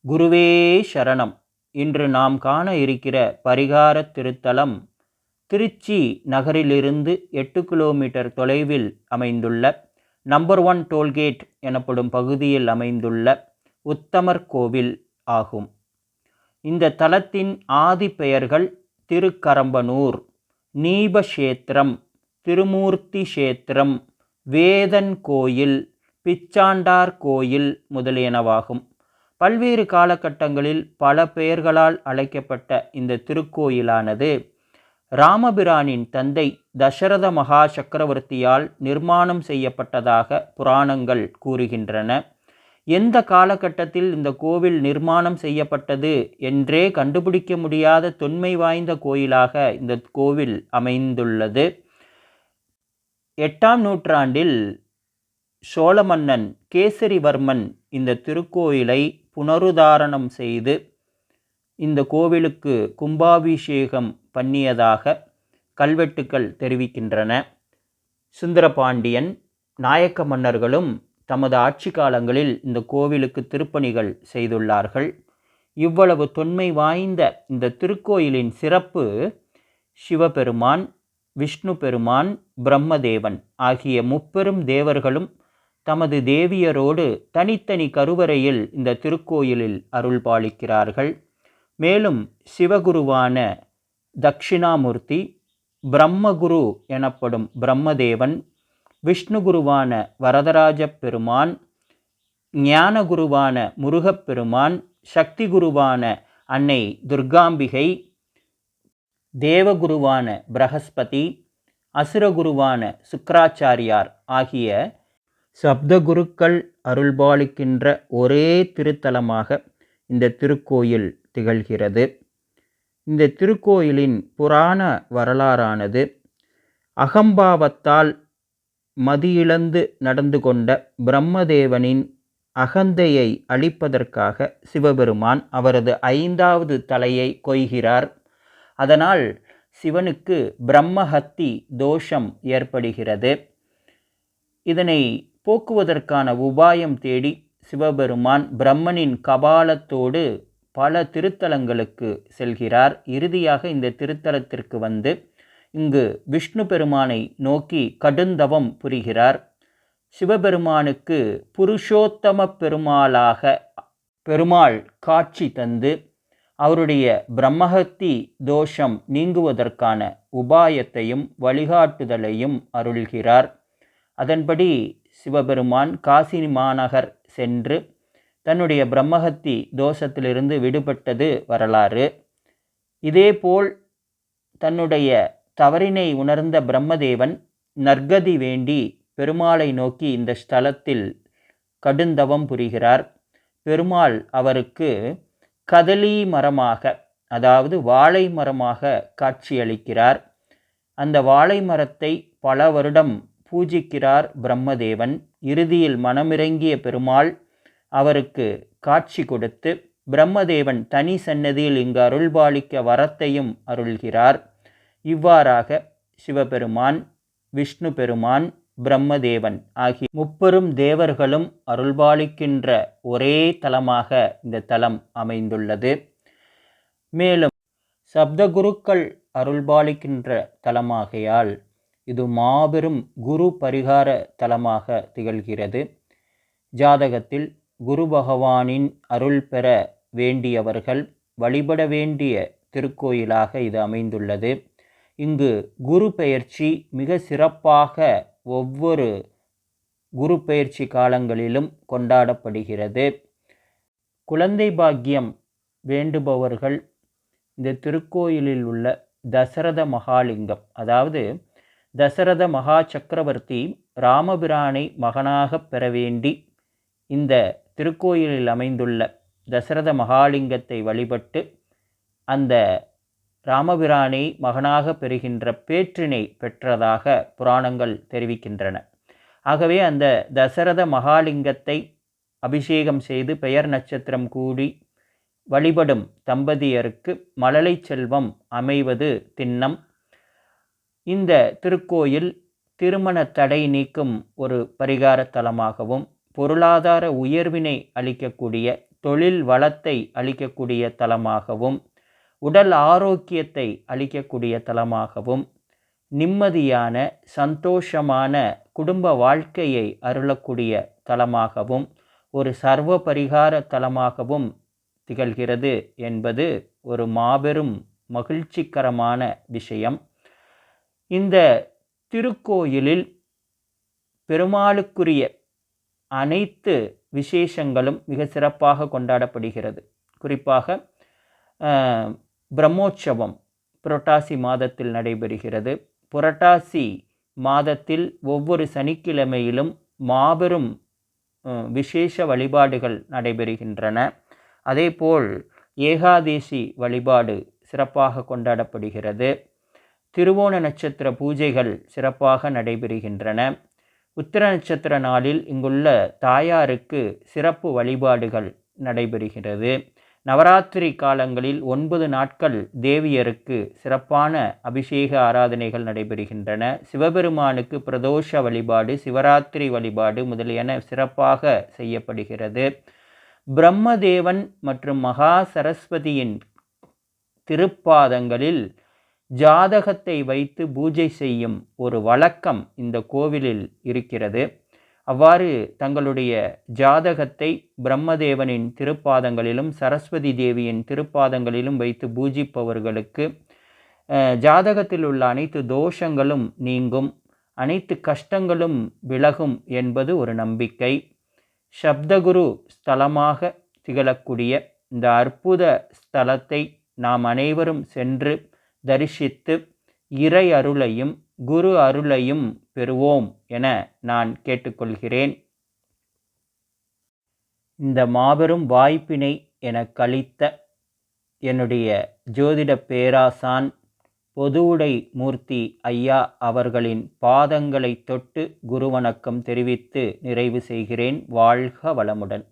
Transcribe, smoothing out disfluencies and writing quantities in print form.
குருவே சரணம். இன்று நாம் காண இருக்கிற பரிகார திருத்தலம் திருச்சி நகரிலிருந்து 8 கிலோமீட்டர் தொலைவில் அமைந்துள்ள நம்பர் 1 டோல்கேட் எனப்படும் பகுதியில் அமைந்துள்ள உத்தமர் கோவில் ஆகும். இந்த தலத்தின் ஆதி பெயர்கள் திருக்கரம்பனூர், நீபக்ஷேத்திரம், திருமூர்த்தி கஷேத்திரம், வேதன் கோயில், பிச்சாண்டார் கோயில் முதலியனவாகும். பல்வேறு காலகட்டங்களில் பல பெயர்களால் அழைக்கப்பட்ட இந்த திருக்கோயிலானது ராமபிரானின் தந்தை தசரத மகா சக்கரவர்த்தியால் நிர்மாணம் செய்யப்பட்டதாக புராணங்கள் கூறுகின்றன. எந்த காலகட்டத்தில் இந்த கோவில் நிர்மாணம் செய்யப்பட்டது என்றே கண்டுபிடிக்க முடியாத தொன்மை வாய்ந்த கோயிலாக இந்த கோவில் அமைந்துள்ளது. 8ஆம் நூற்றாண்டில் சோழ மன்னன் கேசரிவர்மன் இந்த திருக்கோயிலை புனருத்தாரணம் செய்து இந்த கோவிலுக்கு கும்பாபிஷேகம் பண்ணியதாக கல்வெட்டுக்கள் தெரிவிக்கின்றன. சுந்தரபாண்டியன், நாயக்க மன்னர்களும் தமது ஆட்சி காலங்களில் இந்த கோவிலுக்கு திருப்பணிகள் செய்துள்ளார்கள். இவ்வளவு தொன்மை வாய்ந்த இந்த திருக்கோயிலின் சிறப்பு சிவபெருமான், விஷ்ணு பெருமான், பிரம்மதேவன் ஆகிய முப்பெரும் தேவர்களும் தமது தேவியரோடு தனித்தனி கருவறையில் இந்த திருக்கோயிலில் அருள்பாலிக்கிறார்கள். மேலும் சிவகுருவான தட்சிணாமூர்த்தி, பிரம்மகுரு எனப்படும் பிரம்மதேவன், விஷ்ணுகுருவான வரதராஜ பெருமான், ஞானகுருவான முருகப்பெருமான், சக்தி குருவான அன்னை துர்காம்பிகை, தேவகுருவான பிரகஸ்பதி, அசுரகுருவான சுக்கராச்சாரியார் ஆகிய சப்தகுருக்கள் அருள்பாலிக்கின்ற ஒரே திருத்தலமாக இந்த திருக்கோயில் திகழ்கிறது. இந்த திருக்கோயிலின் புராண வரலாறானது அகம்பாவத்தால் மதியிழந்து நடந்து கொண்ட பிரம்மதேவனின் அகந்தையை அழிப்பதற்காக சிவபெருமான் அவரது 5வது தலையை கொய்கிறார். அதனால் சிவனுக்கு பிரம்மஹத்தி தோஷம் ஏற்படுகிறது. இதனை போக்குவதற்கான உபாயம் தேடி சிவபெருமான் பிரம்மனின் கபாலத்தோடு பல திருத்தலங்களுக்கு செல்கிறார். இறுதியாக இந்த திருத்தலத்திற்கு வந்து இங்கு விஷ்ணு பெருமானை நோக்கி கடுந்தவம் புரிகிறார். சிவபெருமானுக்கு புருஷோத்தம பெருமாள் காட்சி தந்து அவருடைய பிரம்மஹத்தி தோஷம் நீங்குவதற்கான உபாயத்தையும் வழிகாட்டுதலையும் அருள்கிறார். அதன்படி சிவபெருமான் காசி மாநகர் சென்று தன்னுடைய பிரம்மஹத்தி தோஷத்திலிருந்து விடுபட்டது வரலாறு. இதேபோல் தன்னுடைய தவறினை உணர்ந்த பிரம்மதேவன் நற்கதி வேண்டி பெருமாளை நோக்கி இந்த ஸ்தலத்தில் கடுந்தவம் புரிகிறார். பெருமாள் அவருக்கு கதலி மரமாக, அதாவது வாழை மரமாக காட்சியளிக்கிறார். அந்த வாழை மரத்தை பல வருடம் பூஜிக்கிறார் பிரம்மதேவன். இறுதியில் மனமிறங்கிய பெருமாள் அவருக்கு காட்சி கொடுத்து பிரம்மதேவன் தனி சன்னதியில் இங்கு அருள்பாலிக்க வரத்தையும் அருள்கிறார். இவ்வாறாக சிவபெருமான், விஷ்ணு பெருமான், பிரம்மதேவன் ஆகிய முப்பெரும் தேவர்களும் அருள்பாலிக்கின்ற ஒரே தலமாக இந்த தலம் அமைந்துள்ளது. மேலும் சப்தகுருக்கள் அருள்பாலிக்கின்ற தலமாகையால் இது மாபெரும் குரு பரிகார தலமாக திகழ்கிறது. ஜாதகத்தில் குரு பகவானின் அருள் பெற வேண்டியவர்கள் வழிபட வேண்டிய திருக்கோயிலாக இது அமைந்துள்ளது. இங்கு குரு பெயர்ச்சி மிக சிறப்பாக ஒவ்வொரு குரு பெயர்ச்சி காலங்களிலும் கொண்டாடப்படுகிறது. குழந்தை பாக்கியம் வேண்டுபவர்கள் இந்த திருக்கோயிலில் உள்ள தசரத மகாலிங்கம், அதாவது தசரத மகா சக்கரவர்த்தி ராமபிரானை மகனாக பெற வேண்டி இந்த திருக்கோயிலில் அமைந்துள்ள தசரத மகாலிங்கத்தை வழிபட்டு அந்த ராமபிரானை மகனாக பெறுகின்ற பேற்றினை பெற்றதாக புராணங்கள் தெரிவிக்கின்றன. ஆகவே அந்த தசரத மகாலிங்கத்தை அபிஷேகம் செய்து பெயர் நட்சத்திரம் கூடி வழிபடும் தம்பதியருக்கு மழலை செல்வம் அமைவது திண்ணம். இந்த திருக்கோயில் திருமண தடை நீக்கும் ஒரு பரிகார தலமாகவும் பொருளாதார உயர்வினை அளிக்கக்கூடிய தொழில் வளத்தை அளிக்கக்கூடிய தலமாகவும், உடல் ஆரோக்கியத்தை அளிக்கக்கூடிய தலமாகவும், நிம்மதியான சந்தோஷமான குடும்ப வாழ்க்கையை அருளக்கூடிய தலமாகவும், ஒரு சர்வ பரிகார தலமாகவும் திகழ்கிறது என்பது ஒரு மாபெரும் மகிழ்ச்சிகரமான விஷயம். இந்த திருக்கோயிலில் பெருமாளுக்குரிய அனைத்து விசேஷங்களும் மிக சிறப்பாக கொண்டாடப்படுகிறது. குறிப்பாக பிரம்மோற்சவம் புரட்டாசி மாதத்தில் நடைபெறுகிறது. புரட்டாசி மாதத்தில் ஒவ்வொரு சனிக்கிழமையிலும் மாபெரும் விசேஷ வழிபாடுகள் நடைபெறுகின்றன. அதேபோல் ஏகாதேசி வழிபாடு சிறப்பாக கொண்டாடப்படுகிறது. திருவோண நட்சத்திர பூஜைகள் சிறப்பாக நடைபெறுகின்றன. உத்திர நட்சத்திர நாளில் இங்குள்ள தாயாருக்கு சிறப்பு வழிபாடுகள் நடைபெறுகிறது. நவராத்திரி காலங்களில் 9 நாட்கள் தேவியருக்கு சிறப்பான அபிஷேக ஆராதனைகள் நடைபெறுகின்றன. சிவபெருமானுக்கு பிரதோஷ வழிபாடு, சிவராத்திரி வழிபாடு முதலியன சிறப்பாக செய்யப்படுகிறது. பிரம்மதேவன் மற்றும் மகா சரஸ்வதியின் திருப்பாதங்களில் ஜாதகத்தை வைத்து பூஜை செய்யும் ஒரு வழக்கம் இந்த கோவிலில் இருக்கிறது. அவ்வாறு தங்களுடைய ஜாதகத்தை பிரம்மதேவனின் திருப்பாதங்களிலும் சரஸ்வதி தேவியின் திருப்பாதங்களிலும் வைத்து பூஜிப்பவர்களுக்கு ஜாதகத்தில் உள்ள அனைத்து தோஷங்களும் நீங்கும், அனைத்து கஷ்டங்களும் விலகும் என்பது ஒரு நம்பிக்கை. சப்தகுரு ஸ்தலமாக திகழக்கூடிய இந்த அற்புத ஸ்தலத்தை நாம் அனைவரும் சென்று தரிசித்து இறை அருளையும் குரு அருளையும் பெறுவோம் என நான் கேட்டுக்கொள்கிறேன். இந்த மாபெரும் வாய்ப்பினை எனக்கு அளித்த என்னுடைய ஜோதிட பேராசான் பொதுவுடை மூர்த்தி ஐயா அவர்களின் பாதங்களை தொட்டு குரு வணக்கம் தெரிவித்து நிறைவு செய்கிறேன். வாழ்க வளமுடன்.